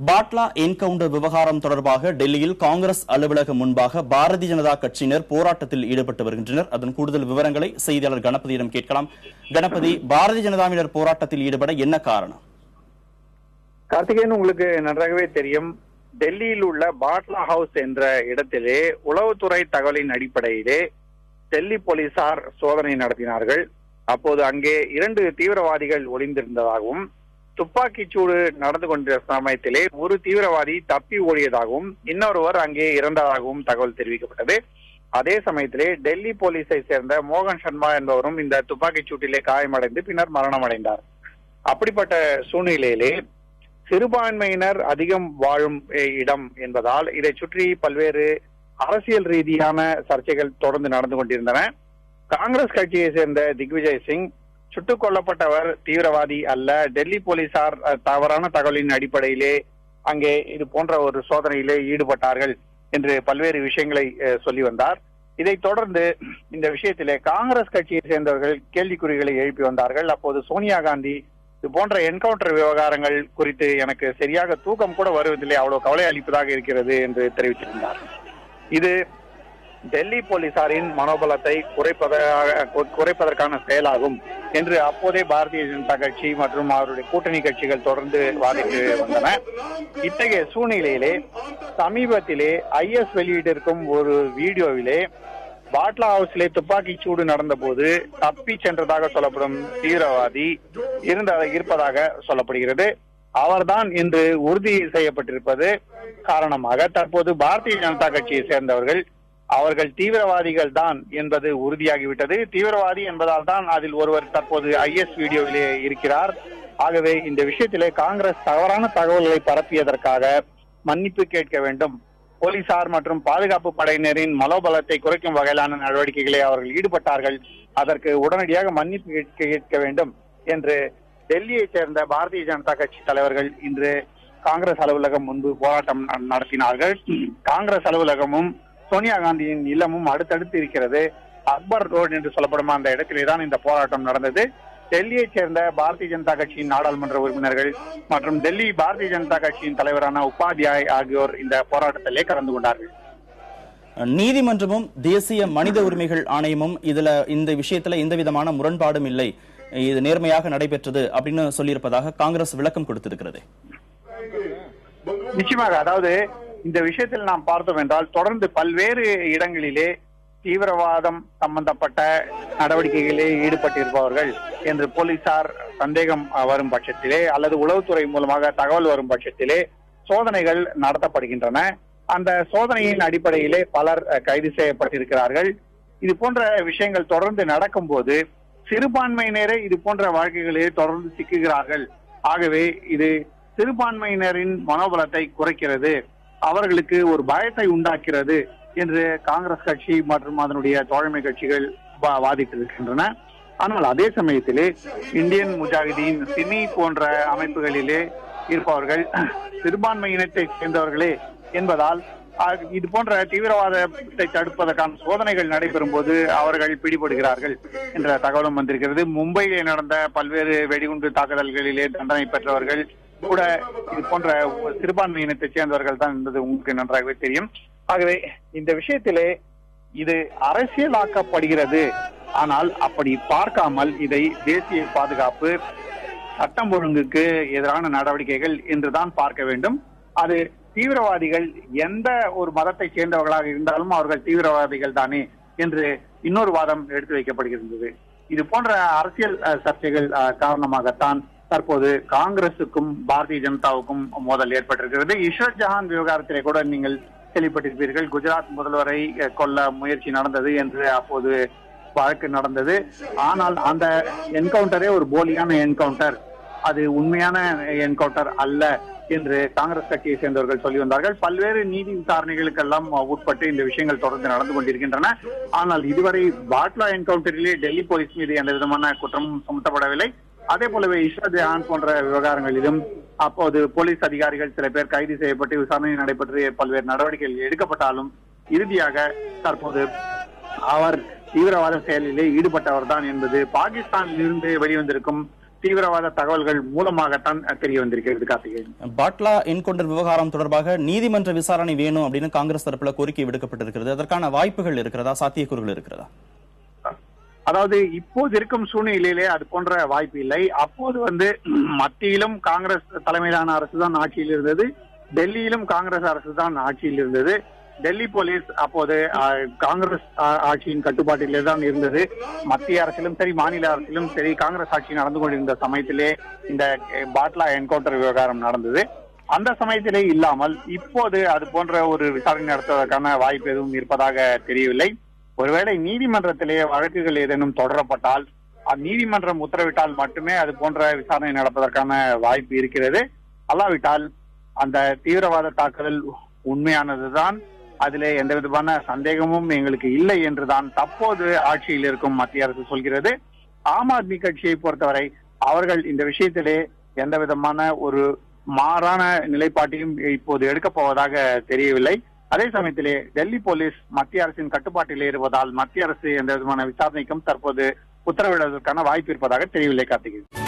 பாட்லா encounter விவகாரம் தொடர்பாக டெல்லியில் காங்கிரஸ் அலுவலகம் முன்பாக பாரதிய ஜனதா கட்சியினர் போராட்டத்தில் ஈடுபட்டு வருகின்றனர். அதன் கூடுதல் விவரங்களை செய்தியாளர் கணபதியிடம் கேட்கலாம். கணபதி, பாரதிய ஜனதாவினர் போராட்டத்தில் ஈடுபட என்ன காரணம்? கார்த்திகேயன், உங்களுக்கு நன்றாகவே தெரியும், டெல்லியில் உள்ள பாட்லா ஹவுஸ் என்ற இடத்திலே உளவுத்துறை தகவலின் அடிப்படையிலே டெல்லி போலீசார் சோதனை நடத்தினார்கள். அப்போது அங்கே 2 தீவிரவாதிகள் ஒளிந்திருந்ததாகவும், துப்பாக்கிச்சூடு நடந்து கொண்ட சமயத்திலே ஒரு தீவிரவாதி தப்பி ஓடியதாகவும் இன்னொருவர் அங்கே இறந்ததாகவும் தகவல் தெரிவிக்கப்பட்டது. அதே சமயத்திலே டெல்லி போலீஸை சேர்ந்த மோகன் சர்மா என்பவரும் இந்த துப்பாக்கிச் சூட்டிலே காயமடைந்து பின்னர் மரணம் அடைந்தார். அப்படிப்பட்ட சூழ்நிலையிலே சிறுபான்மையினர் அதிகம் வாழும் இடம் என்பதால் இதை சுற்றி பல்வேறு அரசியல் ரீதியான சர்ச்சைகள் தொடர்ந்து நடந்து கொண்டிருந்தன. காங்கிரஸ் கட்சியை சேர்ந்த திக்விஜய் சிங் சுட்டுக் கொல்லப்பட்டவர் தீவிரவாதி அல்ல, டெல்லி போலீசார் தவறான தகவலின் அடிப்படையிலே அங்கே இது போன்ற ஒரு சோதனையிலே ஈடுபட்டார்கள் என்று பல்வேறு விஷயங்களை சொல்லி வந்தார். இதைத் தொடர்ந்து இந்த விஷயத்திலே காங்கிரஸ் கட்சியை சேர்ந்தவர்கள் கேள்விக்குறிகளை எழுப்பி வந்தார்கள். அப்போது சோனியா காந்தி இது போன்ற என்கவுண்டர் விவகாரங்கள் குறித்து எனக்கு சரியாக தூக்கம் கூட வருவதில்லை, அவ்வளவு கவலை அளிப்பதாக இருக்கிறது என்று தெரிவித்திருந்தார். இது டெல்லி போலீசாரின் மனோபலத்தை குறைப்பதற்கான செயலாகும் என்று அப்போதே பாரதிய ஜனதா கட்சி மற்றும் அவருடைய கூட்டணி கட்சிகள் தொடர்ந்து வாதிட்டு வந்தன. இத்தகைய சூழ்நிலையிலே சமீபத்திலே IS வெளியிட்டிருக்கும் ஒரு வீடியோவிலே பாட்லா ஹவுஸிலே துப்பாக்கி சூடு நடந்த போது தப்பி சென்றதாக சொல்லப்படும் தீவிரவாதி இருப்பதாக சொல்லப்படுகிறது. அவர்தான் இன்று உறுதி செய்யப்பட்டிருப்பது காரணமாக தற்போது பாரதிய ஜனதா கட்சியை சேர்ந்தவர்கள் அவர்கள் தீவிரவாதிகள் தான் என்பது உறுதியாகிவிட்டது. தீவிரவாதி என்பதால் தான் அதில் ஒருவர் தற்போது IS வீடியோவிலே இருக்கிறார். ஆகவே இந்த விஷயத்திலே காங்கிரஸ் தவறான தகவல்களை பரப்பியதற்காக மன்னிப்பு கேட்க வேண்டும். போலீசார் மற்றும் பாதுகாப்பு படையினரின் மனோபலத்தை குறைக்கும் வகையிலான நடவடிக்கைகளை அவர்கள் ஈடுபட்டார்கள், அதற்கு உடனடியாக மன்னிப்பு கேட்க வேண்டும் என்று டெல்லியை சேர்ந்த பாரதிய ஜனதா கட்சி தலைவர்கள் இன்று காங்கிரஸ் அலுவலகம் முன்பு போராட்டம் நடத்தினார்கள். காங்கிரஸ் அலுவலகமும் சோனியா காந்தியின் இல்லமும் அடுத்தடுத்து இருக்கிறது. அக்பர் ரோடு என்று சொல்லப்படும் அந்த இடத்திலேதான் இந்த போராட்டம் நடந்தது. டெல்லியை சேர்ந்த பாரதிய ஜனதா கட்சியின் நாடாளுமன்ற உறுப்பினர்கள் மற்றும் டெல்லி பாரதிய ஜனதா கட்சியின் தலைவரான உபாத்யாய் ஆகியோர் இந்த போராட்டத்திலே கலந்து கொண்டார்கள். நீதிமன்றமும் தேசிய மனித உரிமைகள் ஆணையமும் இந்த விஷயத்துல எந்த விதமான முரண்பாடும் இல்லை, இது நேர்மையாக நடைபெற்றது அப்படின்னு சொல்லியிருப்பதாக காங்கிரஸ் விளக்கம் கொடுத்திருக்கிறது. நிச்சயமாக, அதாவது இந்த விஷயத்தில் நாம் பார்த்தோம் என்றால் தொடர்ந்து பல்வேறு இடங்களிலே தீவிரவாதம் சம்பந்தப்பட்ட நடவடிக்கைகளில் ஈடுபட்டிருப்பவர்கள் என்று போலீசார் சந்தேகம் வரும் பட்சத்திலே அல்லது உளவுத்துறை மூலமாக தகவல் வரும் பட்சத்திலே சோதனைகள் நடத்தப்படுகின்றன. அந்த சோதனையின் அடிப்படையிலே பலர் கைது செய்யப்பட்டிருக்கிறார்கள். இது போன்ற விஷயங்கள் தொடர்ந்து நடக்கும் போது சிறுபான்மையினரே இது போன்ற வழக்குகளிலே தொடர்ந்து சிக்குகிறார்கள். ஆகவே இது சிறுபான்மையினரின் மனோபலத்தை குறைக்கிறது, அவர்களுக்கு ஒரு பயத்தை உண்டாக்கிறது என்று காங்கிரஸ் கட்சி மற்றும் அதனுடைய தோழமை கட்சிகள் வாதிட்டிருக்கின்றன. ஆனால் அதே சமயத்திலே இந்தியன் முஜாஹிதீன், சிமி போன்ற அமைப்புகளிலே இருப்பவர்கள் சிறுபான்மையினத்தை சேர்ந்தவர்களே என்பதால் இது போன்ற தீவிரவாதத்தை தடுப்பதற்கான சோதனைகள் நடைபெறும் போது அவர்கள் பிடிபடுகிறார்கள் என்ற தகவலும் வந்திருக்கிறது. மும்பையிலே நடந்த பல்வேறு வெடிகுண்டு தாக்குதல்களிலே தண்டனை பெற்றவர்கள் கூட இது போன்ற சிறுபான்மையினத்தை சேர்ந்தவர்கள் தான் என்பது உங்களுக்கு நன்றாகவே தெரியும். ஆகவே இந்த விஷயத்திலே இது அரசியலாக்கப்படுகிறது. ஆனால் அப்படி பார்க்காமல் இதை தேசிய பாதுகாப்பு, சட்டம் ஒழுங்குக்கு எதிரான நடவடிக்கைகள் என்றுதான் பார்க்க வேண்டும். அது தீவிரவாதிகள் எந்த ஒரு மதத்தை சேர்ந்தவர்களாக இருந்தாலும் அவர்கள் தீவிரவாதிகள் தானே என்று இன்னொரு வாதம் எடுத்து வைக்கப்படுகிறது. இது போன்ற அரசியல் சர்ச்சைகள் காரணமாகத்தான் தற்போது காங்கிரசுக்கும் பாரதிய ஜனதாவுக்கும் மோதல் ஏற்பட்டிருக்கிறது. இஷ்ரத் ஜஹான் விவகாரத்திலே கூட நீங்கள் கேள்விப்பட்டிருப்பீர்கள். குஜராத் முதல்வரை கொல்ல முயற்சி நடந்தது என்று அப்போது வழக்கு நடந்தது. ஆனால் அந்த என்கவுண்டரே ஒரு போலியான என்கவுண்டர், அது உண்மையான என்கவுண்டர் அல்ல என்று காங்கிரஸ் கட்சியை சேர்ந்தவர்கள் சொல்லி வந்தார்கள். பல்வேறு நீதி விசாரணைகளுக்கெல்லாம் உட்பட்டு இந்த விஷயங்கள் தொடர்ந்து நடந்து கொண்டிருக்கின்றன. ஆனால் இதுவரை பாட்லா என்கவுண்டரிலே டெல்லி போலீஸ் மீது எந்த விதமான குற்றமும் சுமத்தப்படவில்லை. அதே போலவே இஷ்ரத் ஜஹான் போன்ற விவகாரங்களிலும் அப்போது போலீஸ் அதிகாரிகள் சில பேர் கைது செய்யப்பட்டு விசாரணை நடைபெற்று பல்வேறு நடவடிக்கைகள் எடுக்கப்பட்டாலும் இறுதியாக தற்போது அவர் தீவிரவாத செயலிலே ஈடுபட்டவர் தான் என்பது பாகிஸ்தானில் இருந்து வெளிவந்திருக்கும் தீவிரவாத தகவல்கள் மூலமாகத்தான் தெரிய வந்திருக்கிறது. கார்த்திகேயன், பாட்லா என்கவுண்டர் விவகாரம் தொடர்பாக நீதிமன்ற விசாரணை வேணும் அப்படின்னு காங்கிரஸ் தரப்புல கோரிக்கை விடுக்கப்பட்டிருக்கிறது. அதற்கான வாய்ப்புகள் இருக்கிறதா, சாத்தியக்கூறுகள் இருக்கிறதா? அதாவது இப்போது இருக்கும் சூழ்நிலையிலே அது போன்ற வாய்ப்பு இல்லை. அப்போது மத்தியிலும் காங்கிரஸ் தலைமையிலான அரசு தான் ஆட்சியில் இருந்தது, டெல்லியிலும் காங்கிரஸ் அரசு தான் ஆட்சியில் இருந்தது. டெல்லி போலீஸ் அப்போது காங்கிரஸ் ஆட்சியின் கட்டுப்பாட்டிலே தான் இருந்தது. மத்திய அரசிலும் சரி, மாநில அரசிலும் சரி, காங்கிரஸ் ஆட்சி நடந்து கொண்டிருந்த சமயத்திலே இந்த பாட்லா என்கவுண்டர் விவகாரம் நடந்தது. அந்த சமயத்திலே இல்லாமல் இப்போது அது போன்ற ஒரு விசாரணை நடத்துவதற்கான வாய்ப்பு எதுவும் இருப்பதாக தெரியவில்லை. ஒருவேளை நீதிமன்றத்திலே வழக்குகள் ஏதேனும் தொடரப்பட்டால், நீதிமன்றம் உத்தரவிட்டால் மட்டுமே அது போன்ற விசாரணை நடப்பதற்கான வாய்ப்பு இருக்கிறது. அல்லாவிட்டால் அந்த தீவிரவாத தாக்குதல் உண்மையானதுதான், அதிலே எந்த விதமான சந்தேகமும் எங்களுக்கு இல்லை என்றுதான் தற்போது ஆட்சியில் இருக்கும் மத்திய அரசு சொல்கிறது. ஆம் ஆத்மி கட்சியை பொறுத்தவரை அவர்கள் இந்த விஷயத்திலே எந்த விதமான ஒரு மாறான நிலைப்பாட்டையும் இப்போது எடுக்கப் போவதாக தெரியவில்லை. அதே சமயத்திலே டெல்லி போலீஸ் மத்திய அரசின் கட்டுப்பாட்டிலே இருப்பதால் மத்திய அரசு எந்த விதமான விசாரணைக்கும் தற்போது உத்தரவிடுவதற்கான வாய்ப்பு இருப்பதாக தெரியவில்லை. கார்த்திகேயன்.